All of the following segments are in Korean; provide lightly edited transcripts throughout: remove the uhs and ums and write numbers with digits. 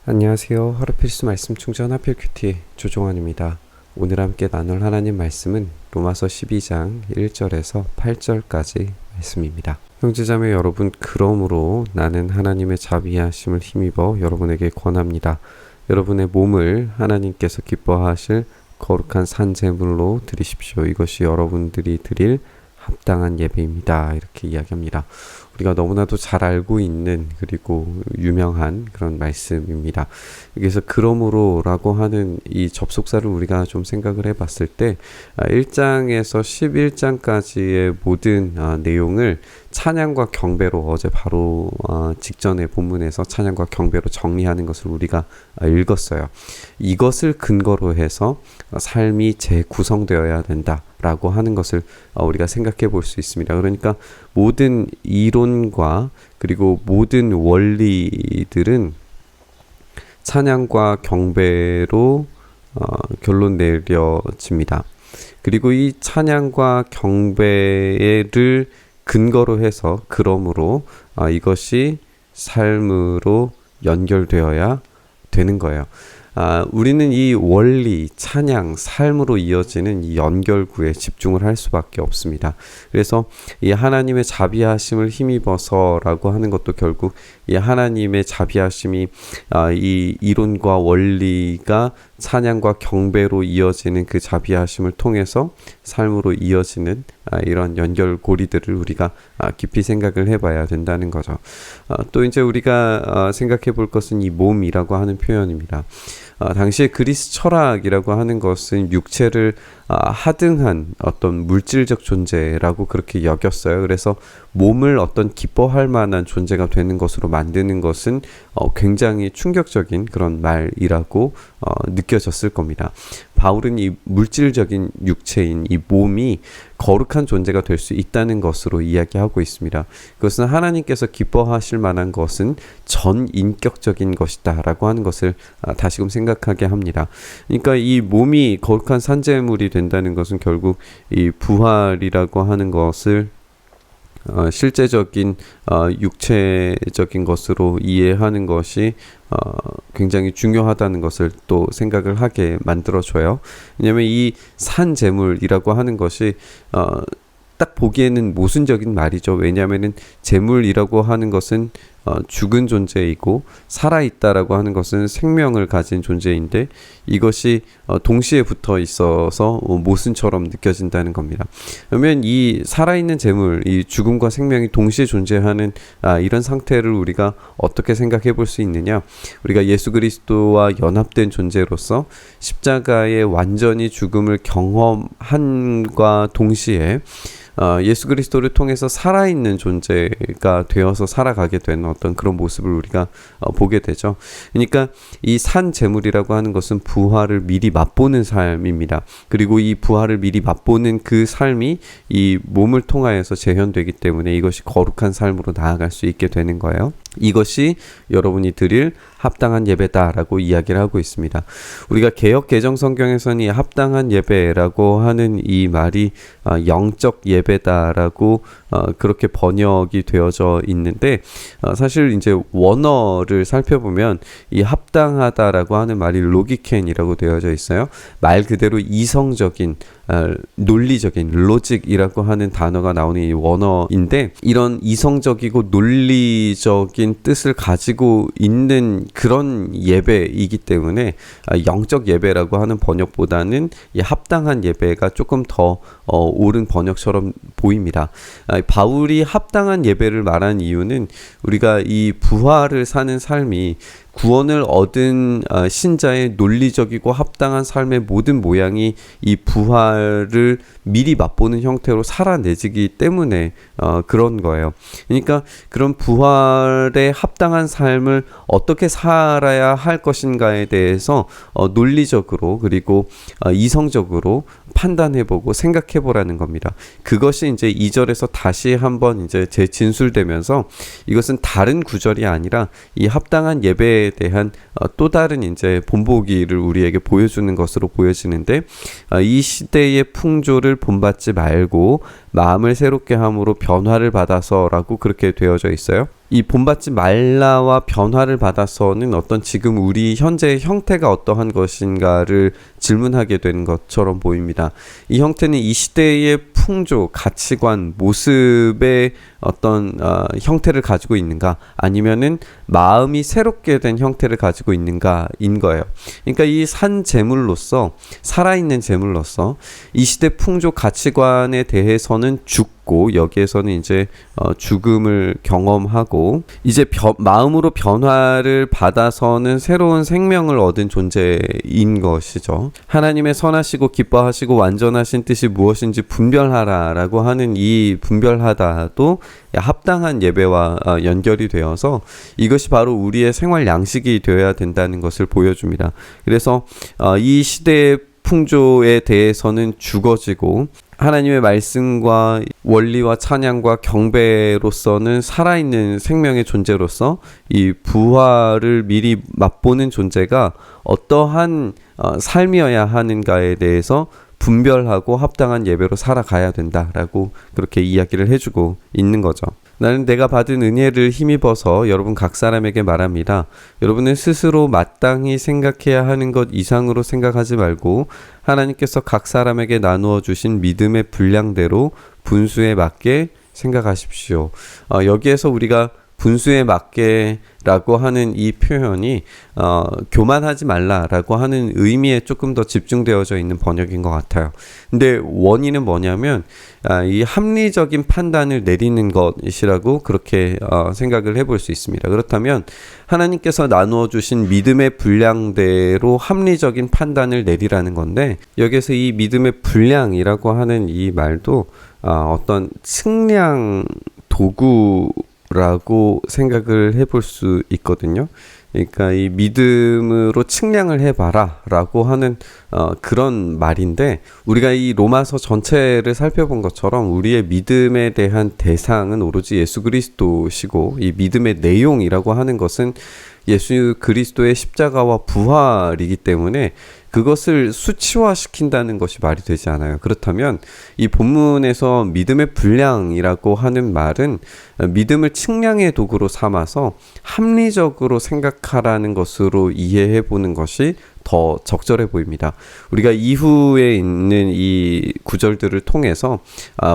안녕하세요. 하루 필수 말씀 충전 하필 큐티 조종환입니다. 오늘 함께 나눌 하나님 말씀은 로마서 12장 1절에서 8절까지 말씀입니다. 형제자매 여러분, 그러므로 나는 하나님의 자비하심을 힘입어 여러분에게 권합니다. 여러분의 몸을 하나님께서 기뻐하실 거룩한 산제물로 드리십시오. 이것이 여러분들이 드릴 합당한 예배입니다. 이렇게 이야기합니다. 우리가 너무나도 잘 알고 있는 그리고 유명한 그런 말씀입니다. 여기서 그러므로 라고 하는 이 접속사를 우리가 좀 생각을 해봤을 때 1장에서 11장까지의 모든 내용을 찬양과 경배로 어제 바로 직전의 본문에서 찬양과 경배로 정리하는 것을 우리가 읽었어요. 이것을 근거로 해서 삶이 재구성되어야 된다 라고 하는 것을 우리가 생각해 볼 수 있습니다. 그러니까 모든 이론과 그리고 모든 원리들은 찬양과 경배로 결론 내려집니다. 그리고 이 찬양과 경배를 근거로 해서 그러므로 이것이 삶으로 연결되어야 되는 거예요. 우리는 이 원리, 찬양, 삶으로 이어지는 이 연결구에 집중을 할 수밖에 없습니다. 그래서 이 하나님의 자비하심을 힘입어서라고 하는 것도 결국 이 하나님의 자비하심이 이 이론과 원리가 찬양과 경배로 이어지는 그 자비하심을 통해서 삶으로 이어지는 이런 연결고리들을 우리가 깊이 생각을 해봐야 된다는 거죠. 또 이제 우리가 생각해 볼 것은 이 몸이라고 하는 표현입니다. 당시에 그리스 철학이라고 하는 것은 육체를 하등한 어떤 물질적 존재라고 그렇게 여겼어요. 그래서 몸을 어떤 기뻐할 만한 존재가 되는 것으로 만드는 것은 굉장히 충격적인 그런 말이라고 느껴졌을 겁니다. 바울은 이 물질적인 육체인 이 몸이 거룩한 존재가 될 수 있다는 것으로 이야기하고 있습니다. 그것은 하나님께서 기뻐하실 만한 것은 전인격적인 것이다 라고 하는 것을 다시금 생각하게 합니다. 그러니까 이 몸이 거룩한 산재물이 된다는 것은 결국 이 부활이라고 하는 것을 실제적인 육체적인 것으로 이해하는 것이 굉장히 중요하다는 것을 또 생각을 하게 만들어줘요. 왜냐하면 이 산재물이라고 하는 것이 딱 보기에는 모순적인 말이죠. 왜냐하면은 재물이라고 하는 것은 죽은 존재이고 살아있다라고 하는 것은 생명을 가진 존재인데 이것이 동시에 붙어 있어서 모순처럼 느껴진다는 겁니다. 그러면 이 살아있는 재물, 이 죽음과 생명이 동시에 존재하는 이런 상태를 우리가 어떻게 생각해 볼 수 있느냐? 우리가 예수 그리스도와 연합된 존재로서 십자가의 완전히 죽음을 경험한과 동시에 예수 그리스도를 통해서 살아있는 존재가 되어서 살아가게 되는 어떤 그런 모습을 우리가 보게 되죠. 그러니까 이 산 제물이라고 하는 것은 부활을 미리 맛보는 삶입니다. 그리고 이 부활을 미리 맛보는 그 삶이 이 몸을 통하여서 재현되기 때문에 이것이 거룩한 삶으로 나아갈 수 있게 되는 거예요. 이것이 여러분이 드릴 합당한 예배다라고 이야기를 하고 있습니다. 우리가 개역 개정 성경에서는 이 합당한 예배라고 하는 이 말이 영적 예배다라고 그렇게 번역이 되어져 있는데 사실 이제 원어를 살펴보면 이 합당하다라고 하는 말이 로기켄이라고 되어져 있어요. 말 그대로 이성적인 논리적인 로직이라고 하는 단어가 나오는 이 원어인데 이런 이성적이고 논리적인 뜻을 가지고 있는 그런 예배이기 때문에 영적 예배라고 하는 번역보다는 이 합당한 예배가 조금 더 옳은 번역처럼 보입니다. 바울이 합당한 예배를 말한 이유는 우리가 이 부활을 사는 삶이 구원을 얻은 신자의 논리적이고 합당한 삶의 모든 모양이 이 부활을 미리 맛보는 형태로 살아내지기 때문에 그런 거예요. 그러니까 그런 부활에 합당한 삶을 어떻게 살아야 할 것인가에 대해서 논리적으로 그리고 이성적으로 판단해보고 생각해보라는 겁니다. 그것이 이제 2절에서 다시 한번 이제 재진술되면서 이것은 다른 구절이 아니라 이 합당한 예배에 대한 또 다른 이제 본보기를 우리에게 보여주는 것으로 보여지는데 이 시대의 풍조를 본받지 말고 마음을 새롭게 함으로 변화를 받아서라고 그렇게 되어져 있어요. 이 본받지 말라와 변화를 받아서는 어떤 지금 우리 현재의 형태가 어떠한 것인가를 질문하게 되는 것처럼 보입니다. 이 형태는 이 시대의 풍조, 가치관, 모습의 어떤 형태를 가지고 있는가, 아니면은 마음이 새롭게 된 형태를 가지고 있는가인 거예요. 그러니까 이 산 제물로서, 살아있는 제물로서 이 시대 풍조 가치관에 대해서는 죽고, 여기에서는 이제 죽음을 경험하고, 이제 마음으로 변화를 받아서는 새로운 생명을 얻은 존재인 것이죠. 하나님의 선하시고 기뻐하시고 완전하신 뜻이 무엇인지 분별하라라고 하는 이 분별하다도 합당한 예배와 연결이 되어서 이것이 바로 우리의 생활 양식이 되어야 된다는 것을 보여줍니다. 그래서 이 시대의 풍조에 대해서는 죽어지고, 하나님의 말씀과 원리와 찬양과 경배로서는 살아있는 생명의 존재로서 이 부활을 미리 맛보는 존재가 어떠한 삶이어야 하는가에 대해서 분별하고 합당한 예배로 살아가야 된다라고 그렇게 이야기를 해주고 있는 거죠. 나는 내가 받은 은혜를 힘입어서 여러분 각 사람에게 말합니다. 여러분은 스스로 마땅히 생각해야 하는 것 이상으로 생각하지 말고 하나님께서 각 사람에게 나누어 주신 믿음의 분량대로 분수에 맞게 생각하십시오. 여기에서 우리가 분수에 맞게라고 하는 이 표현이 교만하지 말라라고 하는 의미에 조금 더 집중되어져 있는 번역인 것 같아요. 근데 원인은 뭐냐면 이 합리적인 판단을 내리는 것이라고 그렇게 생각을 해볼 수 있습니다. 그렇다면 하나님께서 나누어 주신 믿음의 분량대로 합리적인 판단을 내리라는 건데, 여기서 이 믿음의 분량이라고 하는 이 말도 어떤 측량 도구라고 생각을 해볼 수 있거든요. 그러니까 이 믿음으로 측량을 해봐라 라고 하는 그런 말인데, 우리가 이 로마서 전체를 살펴본 것처럼 우리의 믿음에 대한 대상은 오로지 예수 그리스도시고, 이 믿음의 내용이라고 하는 것은 예수 그리스도의 십자가와 부활이기 때문에 그것을 수치화시킨다는 것이 말이 되지 않아요. 그렇다면 이 본문에서 믿음의 분량이라고 하는 말은 믿음을 측량의 도구로 삼아서 합리적으로 생각하라는 것으로 이해해 보는 것이 더 적절해 보입니다. 우리가 이후에 있는 이 구절들을 통해서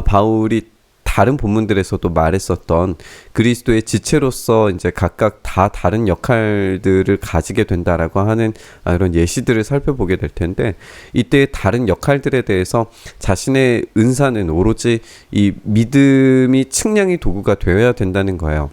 바울이 다른 본문들에서도 말했었던 그리스도의 지체로서 이제 각각 다 다른 역할들을 가지게 된다라고 하는 이런 예시들을 살펴보게 될 텐데, 이때 다른 역할들에 대해서 자신의 은사는 오로지 이 믿음이 측량의 도구가 되어야 된다는 거예요.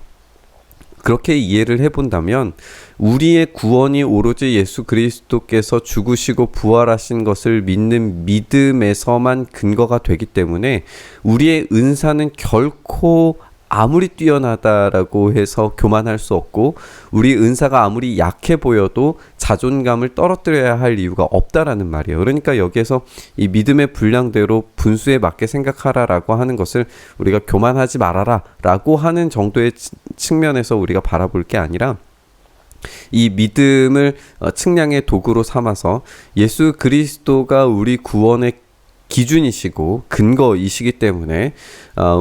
그렇게 이해를 해본다면 우리의 구원이 오로지 예수 그리스도께서 죽으시고 부활하신 것을 믿는 믿음에서만 근거가 되기 때문에 우리의 은사는 결코 아무리 뛰어나다라고 해서 교만할 수 없고, 우리 은사가 아무리 약해 보여도 자존감을 떨어뜨려야 할 이유가 없다라는 말이에요. 그러니까 여기에서 이 믿음의 분량대로 분수에 맞게 생각하라라고 하는 것을 우리가 교만하지 말아라라고 하는 정도의 측면에서 우리가 바라볼 게 아니라, 이 믿음을 측량의 도구로 삼아서 예수 그리스도가 우리 구원의 기준이시고 근거이시기 때문에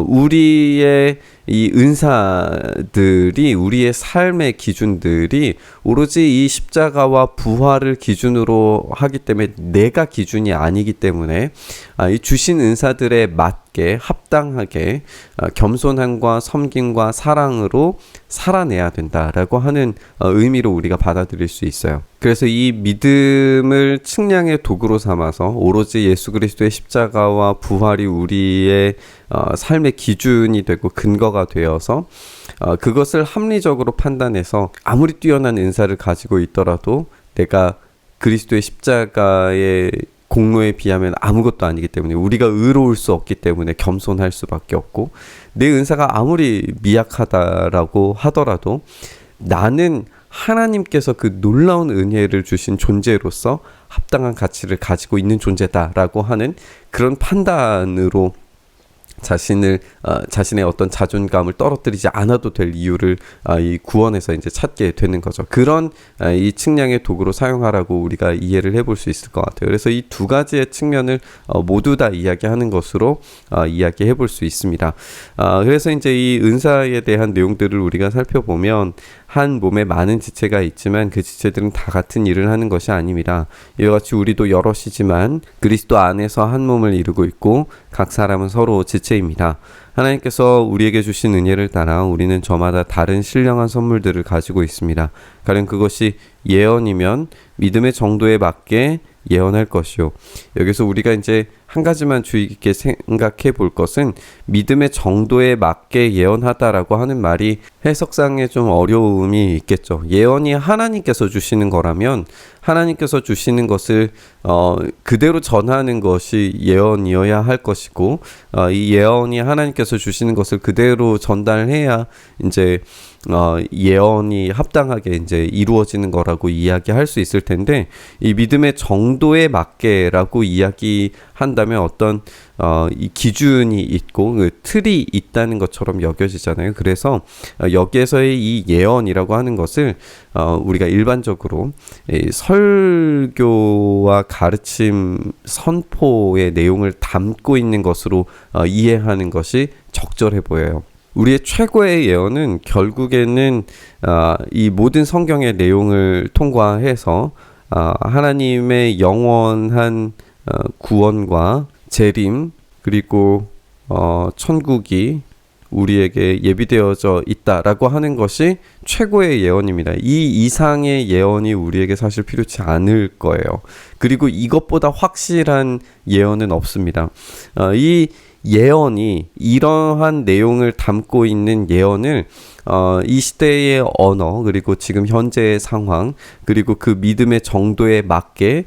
우리의 이 은사들이, 우리의 삶의 기준들이 오로지 이 십자가와 부활을 기준으로 하기 때문에 내가 기준이 아니기 때문에 이 주신 은사들에 맞게 합당하게 겸손함과 섬김과 사랑으로 살아내야 된다라고 하는 의미로 우리가 받아들일 수 있어요. 그래서 이 믿음을 측량의 도구로 삼아서 오로지 예수 그리스도의 십자가와 부활이 우리의 삶의 기준이 되고 근거가 되어서 그것을 합리적으로 판단해서 아무리 뛰어난 은사를 가지고 있더라도 내가 그리스도의 십자가의 공로에 비하면 아무것도 아니기 때문에, 우리가 의로울 수 없기 때문에 겸손할 수밖에 없고, 내 은사가 아무리 미약하다라고 하더라도 나는 하나님께서 그 놀라운 은혜를 주신 존재로서 합당한 가치를 가지고 있는 존재다라고 하는 그런 판단으로 자신의 어떤 자존감을 떨어뜨리지 않아도 될 이유를 이 구원에서 이제 찾게 되는 거죠. 그런 이 측량의 도구로 사용하라고 우리가 이해를 해볼 수 있을 것 같아요. 그래서 이 두 가지의 측면을 모두 다 이야기하는 것으로 이야기해 볼 수 있습니다. 그래서 이제 이 은사에 대한 내용들을 우리가 살펴보면 한 몸에 많은 지체가 있지만 그 지체들은 다 같은 일을 하는 것이 아닙니다. 이와 같이 우리도 여럿이지만 그리스도 안에서 한 몸을 이루고 있고 각 사람은 서로 지체입니다. 하나님께서 우리에게 주신 은혜를 따라 우리는 저마다 다른 신령한 선물들을 가지고 있습니다. 가령 그것이 예언이면 믿음의 정도에 맞게 예언할 것이요. 여기서 우리가 이제 한 가지만 주의 깊게 생각해 볼 것은 믿음의 정도에 맞게 예언하다라고 하는 말이 해석상에 좀 어려움이 있겠죠. 예언이 하나님께서 주시는 거라면 하나님께서 주시는 것을 그대로 전하는 것이 예언이어야 할 것이고 이 예언이 하나님께서 주시는 것을 그대로 전달해야 이제 예언이 합당하게 이제 이루어지는 거라고 이야기할 수 있을 텐데 이 믿음의 정도에 맞게라고 이야기한다면 어떤 이 기준이 있고 그 틀이 있다는 것처럼 여겨지잖아요. 그래서 여기에서의 이 예언이라고 하는 것을 우리가 일반적으로 설교와 가르침 선포의 내용을 담고 있는 것으로 이해하는 것이 적절해 보여요. 우리의 최고의 예언은 결국에는 이 모든 성경의 내용을 통과해서 하나님의 영원한 구원과 재림 그리고 천국이 우리에게 예비되어져 있다라고 하는 것이 최고의 예언입니다. 이 이상의 예언이 우리에게 사실 필요치 않을 거예요. 그리고 이것보다 확실한 예언은 없습니다. 이 예언이 이러한 내용을 담고 있는 예언을 이 시대의 언어 그리고 지금 현재의 상황 그리고 그 믿음의 정도에 맞게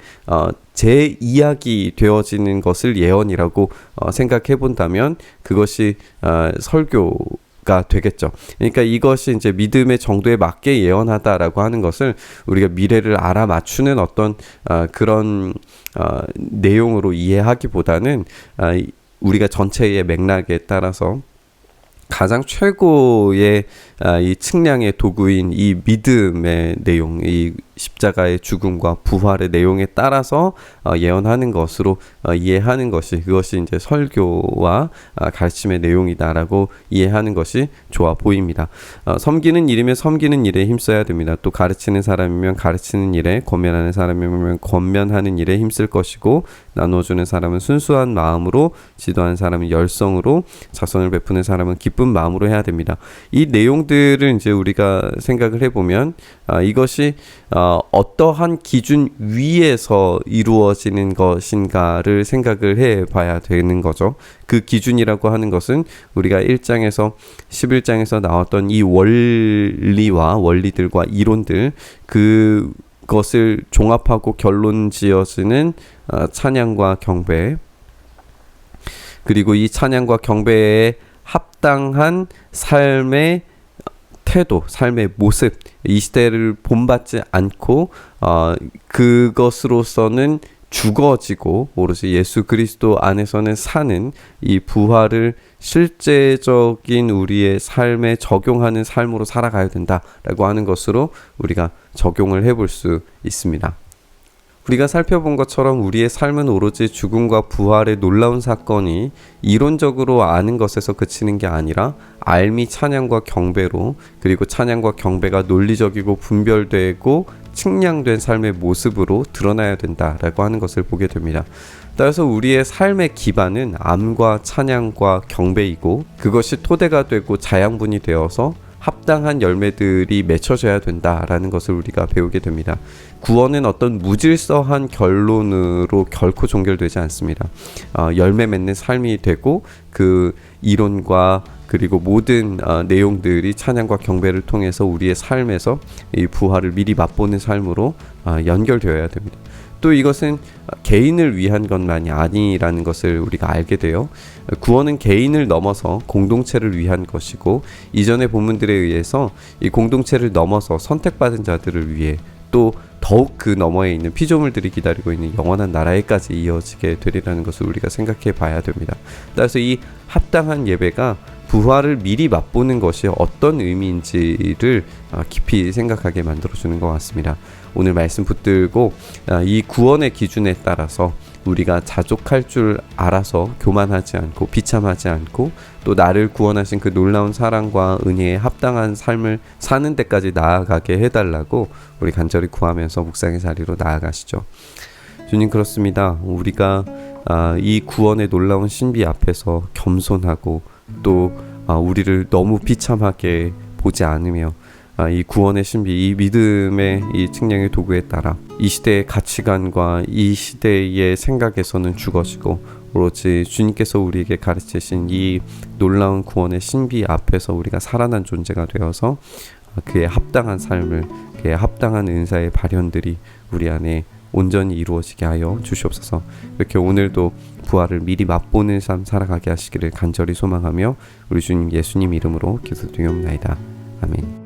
제 이야기 되어지는 것을 예언이라고 생각해 본다면 그것이 설교가 되겠죠. 그러니까 이것이 이제 믿음의 정도에 맞게 예언하다라고 하는 것을 우리가 미래를 알아맞추는 어떤 그런 내용으로 이해하기보다는 우리가 전체의 맥락에 따라서 가장 최고의 이 측량의 도구인 이 믿음의 내용, 이 십자가의 죽음과 부활의 내용에 따라서 예언하는 것으로 이해하는 것이 그것이 이제 설교와 가르침의 내용이다라고 이해하는 것이 좋아 보입니다. 섬기는 일이면 섬기는 일에 힘써야 됩니다. 또 가르치는 사람이면 가르치는 일에, 권면하는 사람이면 권면하는 일에 힘쓸 것이고 나눠주는 사람은 순수한 마음으로, 지도하는 사람은 열성으로, 자선을 베푸는 사람은 기쁜 마음으로 해야 됩니다. 이 내용들을 이제 우리가 생각을 해보면 이것이 어떠한 기준 위에서 이루어지는 것인가를 생각을 해봐야 되는 거죠. 그 기준이라고 하는 것은 우리가 1장에서 11장에서 나왔던 이 원리와 원리들과 이론들 그것을 종합하고 결론 지어지는 찬양과 경배 그리고 이 찬양과 경배에 합당한 삶의 태도, 삶의 모습, 이 시대를 본받지 않고 그것으로서는 죽어지고 오로지 예수 그리스도 안에서는 사는 이 부활을 실제적인 우리의 삶에 적용하는 삶으로 살아가야 된다라고 하는 것으로 우리가 적용을 해볼 수 있습니다. 우리가 살펴본 것처럼 우리의 삶은 오로지 죽음과 부활의 놀라운 사건이 이론적으로 아는 것에서 그치는 게 아니라 알미 찬양과 경배로 그리고 찬양과 경배가 논리적이고 분별되고 측량된 삶의 모습으로 드러나야 된다라고 하는 것을 보게 됩니다. 따라서 우리의 삶의 기반은 암과 찬양과 경배이고 그것이 토대가 되고 자양분이 되어서 합당한 열매들이 맺혀져야 된다라는 것을 우리가 배우게 됩니다. 구원은 어떤 무질서한 결론으로 결코 종결되지 않습니다. 열매 맺는 삶이 되고 그 이론과 그리고 모든 내용들이 찬양과 경배를 통해서 우리의 삶에서 이 부활을 미리 맛보는 삶으로 연결되어야 됩니다. 또 이것은 개인을 위한 것만이 아니라는 것을 우리가 알게 돼요. 구원은 개인을 넘어서 공동체를 위한 것이고 이전의 본문들에 의해서 이 공동체를 넘어서 선택받은 자들을 위해 또 더욱 그 너머에 있는 피조물들이 기다리고 있는 영원한 나라에까지 이어지게 되리라는 것을 우리가 생각해 봐야 됩니다. 따라서 이 합당한 예배가 부활을 미리 맛보는 것이 어떤 의미인지를 깊이 생각하게 만들어주는 것 같습니다. 오늘 말씀 붙들고 이 구원의 기준에 따라서 우리가 자족할 줄 알아서 교만하지 않고 비참하지 않고 또 나를 구원하신 그 놀라운 사랑과 은혜에 합당한 삶을 사는 데까지 나아가게 해달라고 우리 간절히 구하면서 묵상의 자리로 나아가시죠. 주님, 그렇습니다. 우리가 이 구원의 놀라운 신비 앞에서 겸손하고 또 우리를 너무 비참하게 보지 않으며 이 구원의 신비, 이 믿음의 이 측량의 도구에 따라 이 시대의 가치관과 이 시대의 생각에서는 죽어지고 오로지 주님께서 우리에게 가르치신 이 놀라운 구원의 신비 앞에서 우리가 살아난 존재가 되어서 그에 합당한 삶을, 그에 합당한 은사의 발현들이 우리 안에 온전히 이루어지게 하여 주시옵소서. 이렇게 오늘도 부활을 미리 맛보는 삶 살아가게 하시기를 간절히 소망하며 우리 주님 예수님 이름으로 기도드리옵나이다. 아멘.